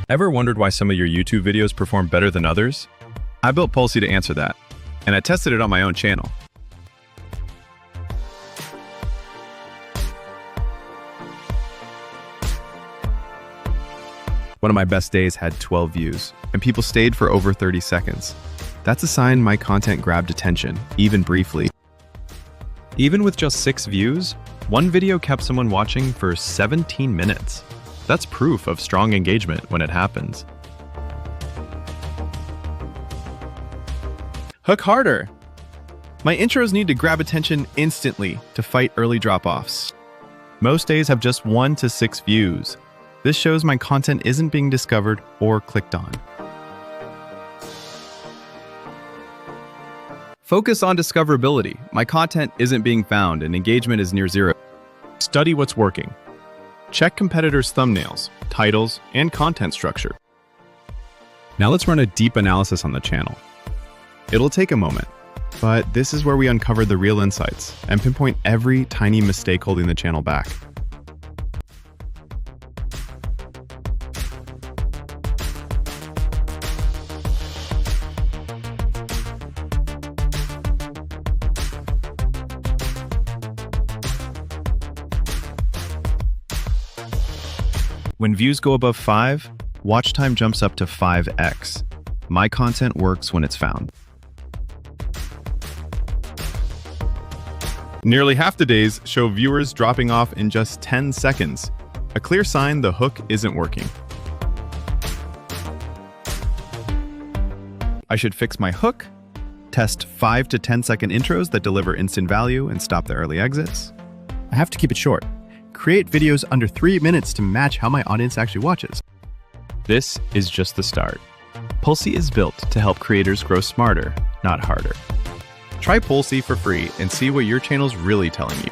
Ever wondered why some of your YouTube videos perform better than others? I built Pulsey to answer that, and I tested it on my own channel. One of my best days had 12 views, and people stayed for over 30 seconds. That's a sign my content grabbed attention, even briefly. Even with just 6 views, one video kept someone watching for 17 minutes. That's proof of strong engagement when it happens. Hook harder! My intros need to grab attention instantly to fight early drop-offs. Most days have just 1 to 6 views. This shows my content isn't being discovered or clicked on. Focus on discoverability. My content isn't being found and engagement is near 0. Study what's working. Check competitors' thumbnails, titles, and content structure. Now let's run a deep analysis on the channel. It'll take a moment, but this is where we uncover the real insights and pinpoint every tiny mistake holding the channel back. When views go above 5, watch time jumps up to 5x. My content works when it's found. Nearly half the days show viewers dropping off in just 10 seconds, a clear sign the hook isn't working. I should fix my hook, test 5 to 10 second intros that deliver instant value and stop the early exits. I have to keep it short. Create videos under 3 minutes to match how my audience actually watches. This is just the start. Pulsey is built to help creators grow smarter, not harder. Try Pulsey for free and see what your channel's really telling you.